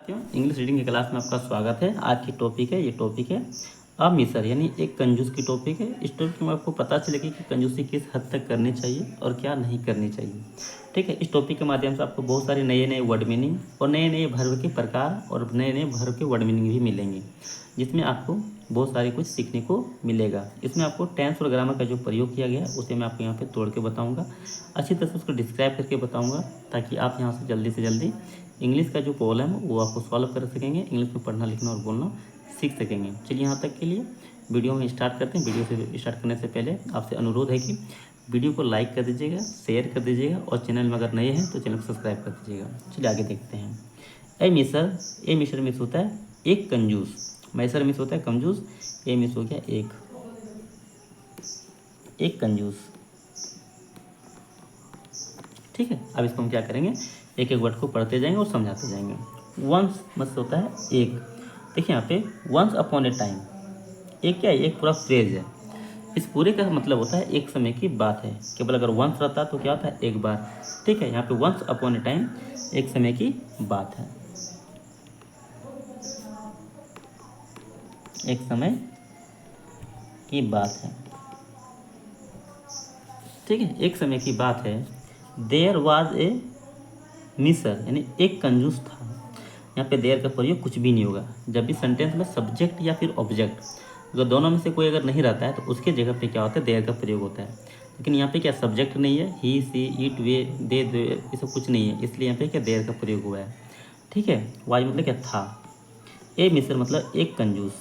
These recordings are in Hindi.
क्यों इंग्लिश रीडिंग की क्लास में आपका स्वागत है। आज की टॉपिक है, ये टॉपिक है अ मिसर यानी एक कंजूस की टॉपिक है। इस टॉपिक में आपको पता चलेगी कि कंजूसी किस हद तक करनी चाहिए और क्या नहीं करनी चाहिए। ठीक है, इस टॉपिक के माध्यम से आपको बहुत सारे नए नए वर्ड मीनिंग और नए नए वर्ब के प्रकार और नए नए वर्ब के वर्ड मीनिंग भी मिलेंगे, जिसमें आपको बहुत सारी कुछ सीखने को मिलेगा। इसमें आपको टेंस और ग्रामर का जो प्रयोग किया गया है उसे मैं आपको यहाँ पे तोड़ के बताऊँगा, अच्छी तरह से उसको डिस्क्राइब करके बताऊँगा, ताकि आप यहाँ से जल्दी इंग्लिश का जो प्रॉब्लम है वो आपको सॉल्व कर सकेंगे, इंग्लिश में पढ़ना लिखना और बोलना सीख सकेंगे। चलिए यहाँ तक के लिए वीडियो में स्टार्ट करते हैं। वीडियो से स्टार्ट करने से पहले आपसे अनुरोध है कि वीडियो को लाइक कर दीजिएगा, शेयर कर दीजिएगा और चैनल में अगर नए हैं तो चैनल को सब्सक्राइब कर दीजिएगा। चलिए आगे देखते हैं। ए मिसर मिस होता है एक कंजूस, मैसर मिस होता है कंजूस, ए मिस हो गया एक कंजूस। ठीक है, अब इसको हम क्या करेंगे, एक एक वर्ड को पढ़ते जाएंगे और समझाते जाएंगे। वंस मतलब होता है एक। देखिए यहाँ पे वंस अपॉन ए टाइम, एक क्या है, एक पूरा फ्रेज है। इस पूरे का मतलब होता है एक समय की बात है। केवल अगर वंस रहता तो क्या होता है, एक बार। ठीक है, यहाँ पे वंस अपॉन ए टाइम एक समय की बात है, एक समय की बात है। ठीक है, एक समय की बात है। देयर वाज ए मिसर यानी एक कंजूस था। यहाँ पे देयर का प्रयोग कुछ भी नहीं होगा। जब भी सेंटेंस में सब्जेक्ट या फिर ऑब्जेक्ट अगर दोनों में से कोई अगर नहीं रहता है तो उसके जगह पे क्या होता है, देयर का प्रयोग होता है। लेकिन यहाँ पे क्या सब्जेक्ट नहीं है, ही सी इट वे दे ये सब कुछ नहीं है, इसलिए यहाँ पे क्या देयर का प्रयोग हुआ है। ठीक है, वाज मतलब क्या था, ए मिसर मतलब एक कंजूस।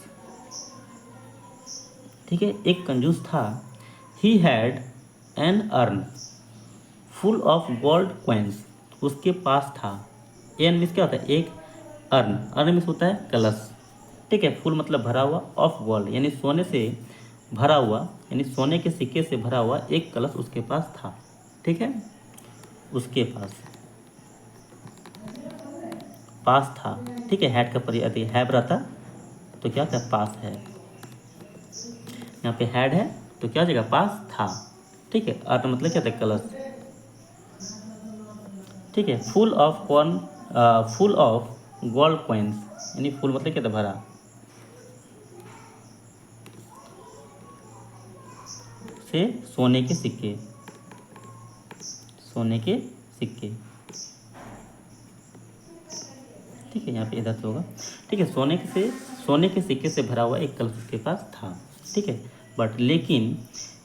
ठीक है, एक कंजूस था। He had an earn full of gold coins, उसके पास था। एन मीन्स क्या होता है, एक। अर्न मीन्स होता है कलश। ठीक है, फुल मतलब भरा हुआ, ऑफ गोल्ड यानी सोने से भरा हुआ, यानी सोने के सिक्के से भरा हुआ एक कलश उसके पास था। ठीक है, उसके पास था। ठीक है, हैड का प्रयोग हैव रहता तो क्या था, पास है। यहाँ पे हैड है तो क्या जगह, पास था। ठीक है, अर्न मतलब क्या था, कलश। ठीक है, फुल ऑफ गोल्ड कॉइन्स यानी फुल मतलब क्या था, भरा। से सोने के सिक्के, सोने के सिक्के। ठीक है, यहाँ पे इधर से होगा। ठीक है, सोने के सिक्के से भरा हुआ एक कलश उसके पास था। ठीक है, बट लेकिन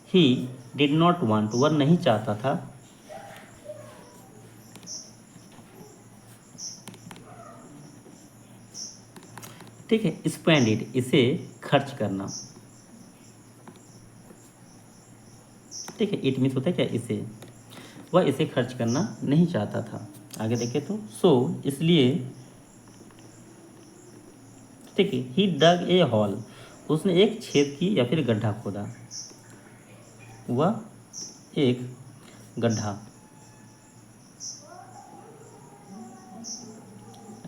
ही डिड नॉट वांट, वह नहीं चाहता था। ठीक है, स्पेंड इट इसे खर्च करना। ठीक है, इट मीन्स होता है क्या, इसे। वह इसे खर्च करना नहीं चाहता था। आगे देखें तो सो इसलिए, ठीक है, ही डग ए हॉल, उसने एक छेद की या फिर गड्ढा खोदा। वह एक गड्ढा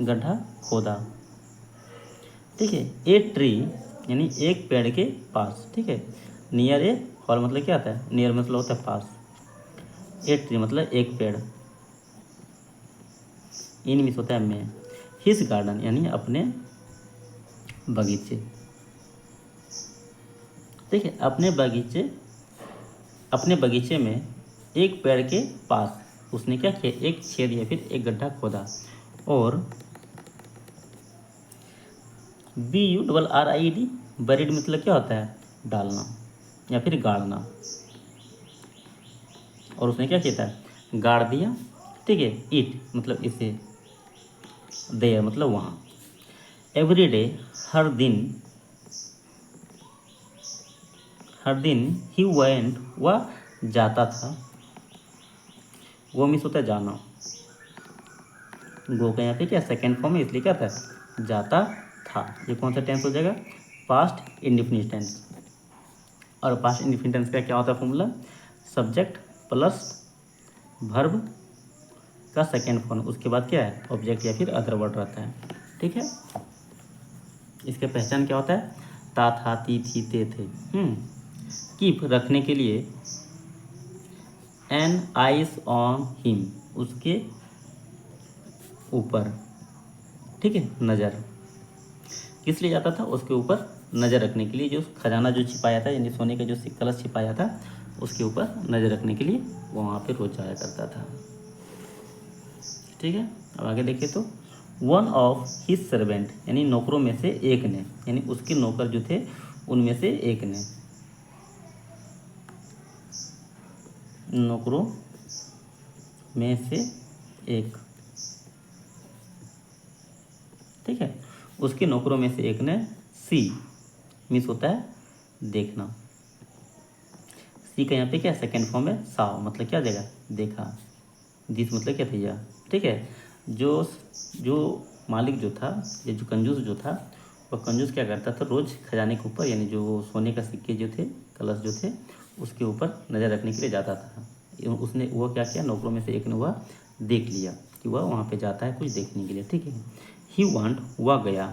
गड्ढा खोदा। ठीक है, ए ट्री यानी एक पेड़ के पास। ठीक है, नियर ए हॉल मतलब क्या आता है, नियर मतलब होता है पास। ए ट्री मतलब एक पेड़। इन मिस होता है में। हिज गार्डन यानी अपने बगीचे। ठीक है, अपने बगीचे में एक पेड़ के पास उसने क्या किया, एक छेद या फिर एक गड्ढा खोदा। और BURRIED बरीड मतलब क्या होता है, डालना या फिर गाड़ना। और उसने क्या किया था, गाड़ दिया। ठीक है, इट मतलब इसे, देयर मतलब वहाँ। एवरी डे हर दिन ही वेंट वह जाता था। वो मिस होता है जाना। गो का यहाँ पे क्या सेकेंड फॉर्म है, इसलिए क्या था, जाता था। ये कौन सा टेंस हो जाएगा, पास्ट इंडिफिनिट टेंस। और पास्ट इंडिफिनिट टेंस का क्या होता है फॉर्मूला, सब्जेक्ट प्लस वर्ब का सेकेंड फॉर्म, उसके बाद क्या है, ऑब्जेक्ट या फिर अदर वर्ड रहता है। ठीक है, इसके पहचान क्या होता है, ता था ती थी ते थे। कीप रखने के लिए, एन आइज ऑन हिम उसके ऊपर। ठीक है, नज़र किस लिए जाता था? उसके ऊपर नज़र रखने के लिए, जो खजाना जो छिपाया था यानी सोने का जो कलश छिपाया था उसके ऊपर नज़र रखने के लिए वो वहाँ पे रोज जाया करता था। ठीक है, अब आगे देखिए तो वन ऑफ हिज सर्वेंट यानी नौकरों में से एक ने, यानी उसके नौकर जो थे उनमें से एक ने, नौकरों में से एक, ठीक है, उसके नौकरों में से एक ने सी मिस होता है देखना, सी का यहाँ पे क्या सेकेंड फॉर्म है साव, मतलब क्या देगा? देखा। दिस मतलब क्या भैया? ठीक है, जो जो मालिक जो था या जो कंजूस जो था वह कंजूस क्या करता था? रोज़ खजाने के ऊपर यानी जो सोने का सिक्के जो थे, कलश जो थे उसके ऊपर नज़र रखने के लिए जाता था। उसने वो क्या किया? नौकरों में से एक ने वह देख लिया कि वह वहाँ पे जाता है कुछ देखने के लिए। ठीक है, ही वांट वह गया,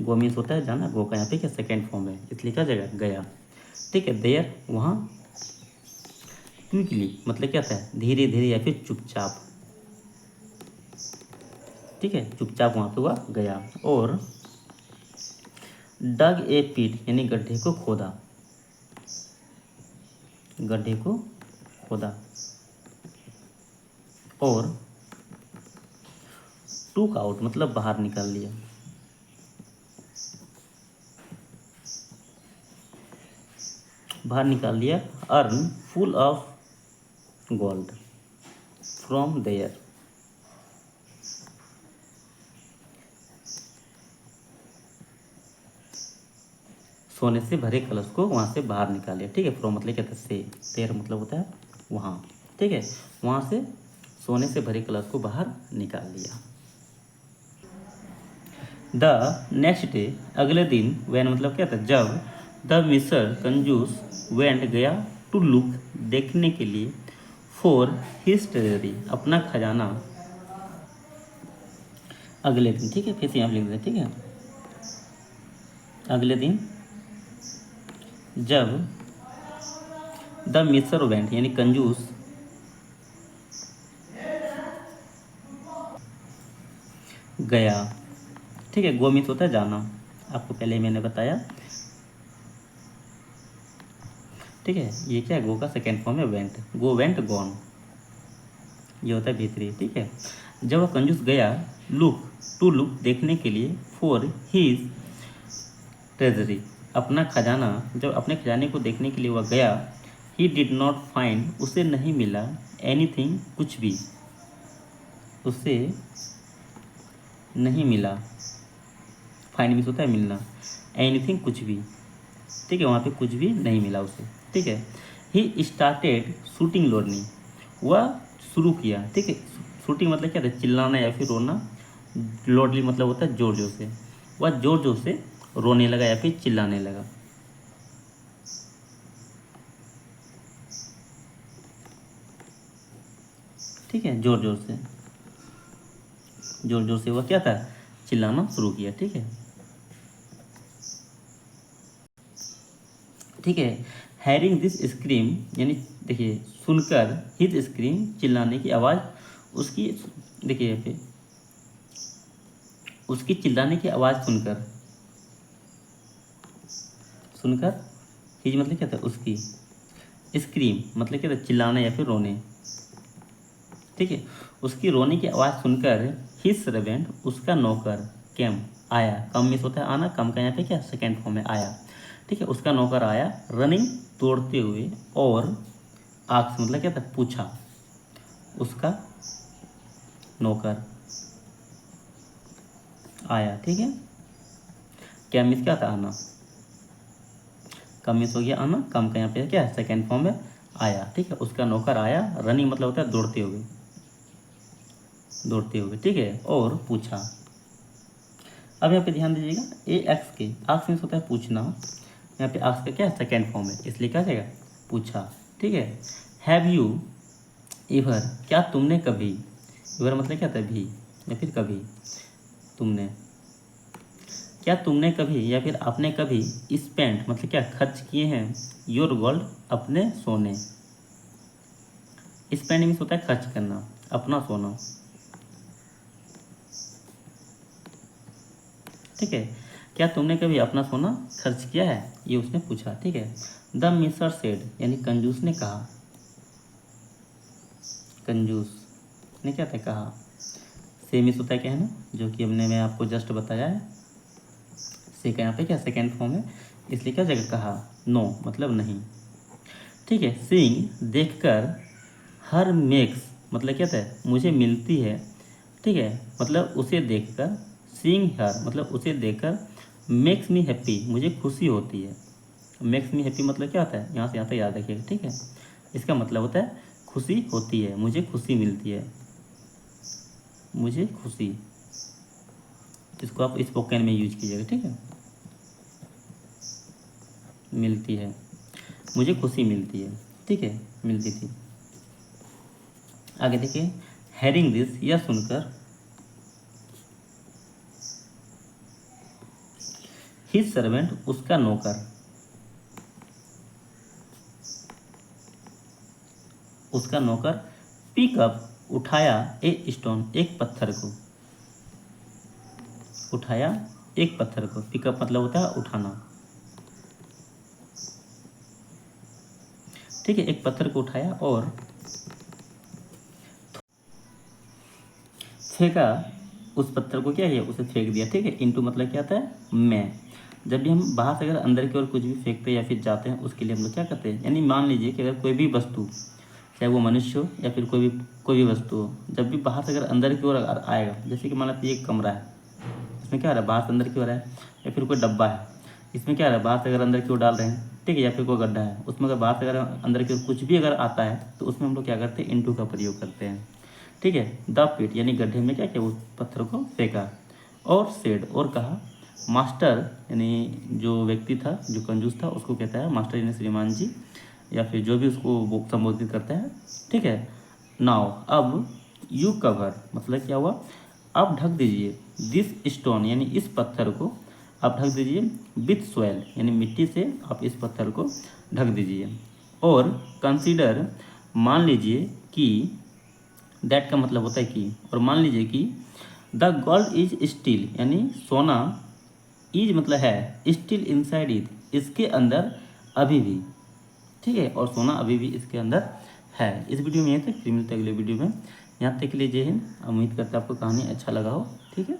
गो मीन्स होता है जाना, गो का यहाँ पे क्या सेकेंड फॉर्म है इसलिए क्या जगह गया। ठीक है, देयर वहाँ, क्विकली मतलब क्या था? धीरे धीरे या फिर चुपचाप। ठीक है, चुपचाप वहाँ पे वह गया और डग ए पीट यानी गड्ढे को खोदा, गड्ढे को खोदा और टूक आउट मतलब बाहर निकाल लिया, बाहर निकाल लिया urn full of gold from there, सोने से भरे कलश को वहाँ से बाहर निकाल लिया। ठीक है, फ्रॉम मतलब क्या था? से, देयर मतलब होता है वहाँ। ठीक है, वहाँ से सोने से भरे कलश को बाहर निकाल लिया। द नेक्स्ट डे अगले दिन, वैन मतलब क्या था? जब, द मिसर कंजूस वेंट गया टू लुक देखने के लिए, फॉर हिज ट्रेजरी अपना खजाना, अगले दिन। ठीक है, फिर से यहाँ लिख देते। ठीक है, अगले दिन जब द मिसर वेंट यानी कंजूस गया। ठीक है, गो मीन्स होता है जाना, आपको पहले ही मैंने बताया। ठीक है, ये क्या है? गो का सेकेंड फॉर्म है वेंट, गो वेंट गॉन, ये होता है भीतरी। ठीक है, जब वह कंजूस गया लुक टू लुक देखने के लिए, फॉर हिज ट्रेजरी अपना खजाना, जब अपने खजाने को देखने के लिए वह गया, ही डिड नॉट फाइंड उसे नहीं मिला, एनीथिंग कुछ भी, उसे नहीं मिला, फाइंड मीन्स होता है मिलना, एनीथिंग कुछ भी। ठीक है, वहाँ पे कुछ भी नहीं मिला उसे। ठीक है, ही स्टार्टेड शूटिंग लोडनी वह शुरू किया। ठीक है, शूटिंग मतलब क्या था? चिल्लाना या फिर रोना, लोडली मतलब होता है जोर जोर से, वह जोर जोर से रोने लगा या फिर चिल्लाने लगा। ठीक है, जोर जोर से वह क्या था? चिल्लाना शुरू किया। ठीक है, ठीक है, हैरिंग दिस स्क्रीम यानी देखिए सुनकर, हिज स्क्रीम चिल्लाने की आवाज़ उसकी, देखिए यहाँ पे उसकी चिल्लाने की आवाज़ सुनकर, सुनकर हिज मतलब क्या था? उसकी, स्क्रीम मतलब क्या था? चिल्लाना या फिर रोने। ठीक है, उसकी रोने की आवाज़ सुनकर हिज सर्वेंट उसका नौकर केम आया, कम मिस होता है आना, कम का यहाँ पे क्या सेकेंड फॉर्म है आया। ठीक है, उसका नौकर आया रनिंग दौड़ते हुए और आस्क मतलब क्या था? पूछा, उसका नौकर आया। ठीक है, क्या मिस क्या था? आना, कम मिस हो गया आना, कम का यहाँ पे क्या है? सेकेंड फॉर्म है आया। ठीक है, उसका नौकर आया रनिंग मतलब होता है दौड़ते हुए, दौड़ते हुए। ठीक है, और पूछा। अब यहाँ पे ध्यान दीजिएगा, ए एक्स के, आस्क मीन्स होता है पूछना, यहाँ पे आस्क का क्या है? सेकेंड फॉर्म है इसलिए क्या जाएगा? पूछा। ठीक है, हैव यू एवर क्या तुमने कभी, एवर मतलब क्या था? भी या फिर कभी, तुमने, क्या तुमने कभी या फिर आपने कभी स्पेंड मतलब क्या खर्च किए हैं, योर गोल्ड अपने सोने, स्पेंड मीन्स होता है खर्च करना, अपना सोना। ठीक है, क्या तुमने कभी अपना सोना खर्च किया है, ये उसने पूछा। ठीक है, द मिसर सेड, यानी कंजूस ने कहा, कंजूस ने क्या था, कहा। सेम इस होता है कहना, जो कि हमने मैं आपको जस्ट बताया है। से का यहाँ पे क्या सेकेंड फॉर्म है, इसलिए क्या जगह कहा, नो मतलब नहीं। ठीक है, सीइंग देखकर, हर मेक्स मतलब क्या था, मुझे मिलती है। ठीक है, मतलब उसे देखकर, सीइंग हर मतलब उसे देखकर, मेक्स मी हैप्पी मुझे खुशी होती है। मेक्स मी हैप्पी मतलब क्या होता है, यहाँ से यहाँ तक याद रखिएगा। ठीक है, इसका मतलब होता है खुशी होती है, मुझे खुशी मिलती है, मुझे खुशी। इसको आप स्पोकन में यूज कीजिएगा। ठीक है, मिलती है, मुझे खुशी मिलती है। ठीक है, मिलती थी। आगे देखिए, हेयरिंग दिस, यह सुनकर, हिज सर्वेंट उसका नौकर, उसका नौकर, पिक अप उठाया, ए स्टोन एक पत्थर को, उठाया एक पत्थर को। पिकअप मतलब होता है उठाना। ठीक है, एक पत्थर को उठाया और फेंका, उस पत्थर को क्या किया, उसे फेंक दिया। ठीक है, इनटू मतलब क्या आता है, मैं। जब भी हम बाहर से अगर अंदर की ओर कुछ भी फेंकते हैं या फिर जाते हैं, उसके लिए हम लोग क्या करते हैं, यानी मान लीजिए कि अगर कोई भी वस्तु, चाहे वो मनुष्य हो या फिर कोई भी वस्तु हो, जब भी बाहर से अगर अंदर की ओर आएगा, जैसे कि मान लीजिए एक कमरा है, इसमें क्या आ रहा है, बाहर से अंदर की ओर है, या फिर कोई डब्बा है, इसमें क्या आ रहा है, बाहर से अगर अंदर की ओर डाल रहे हैं। ठीक है, या फिर कोई गड्ढा है, उसमें अगर बाहर से अगर अंदर की ओर कुछ भी अगर आता है, तो उसमें हम लोग क्या करते हैं, इनटू का प्रयोग करते हैं। ठीक है, द पिट यानी गड्ढे में क्या किया, उस पत्थर को फेंका। और सेड और कहा, मास्टर यानी जो व्यक्ति था, जो कंजूस था, उसको कहता है मास्टर यानी श्रीमान जी, या फिर जो भी उसको वो संबोधित करता है। ठीक है, नाउ अब, यू कवर मतलब क्या हुआ, आप ढक दीजिए, दिस स्टोन यानी इस पत्थर को आप ढक दीजिए, विथ सोयल यानी मिट्टी से आप इस पत्थर को ढक दीजिए। और कंसीडर मान लीजिए कि, दैट का मतलब होता है कि, और मान लीजिए कि, द गोल्ड इज स्टील यानी सोना, इज मतलब है, स्टील इनसाइड इट इसके अंदर अभी भी। ठीक है, और सोना अभी भी इसके अंदर है। इस वीडियो में यहीं तक, फिर मिलते हैं अगले वीडियो में। यहाँ तक के लिए जय हिंद। उम्मीद करते हैं आपको कहानी अच्छा लगा हो। ठीक है।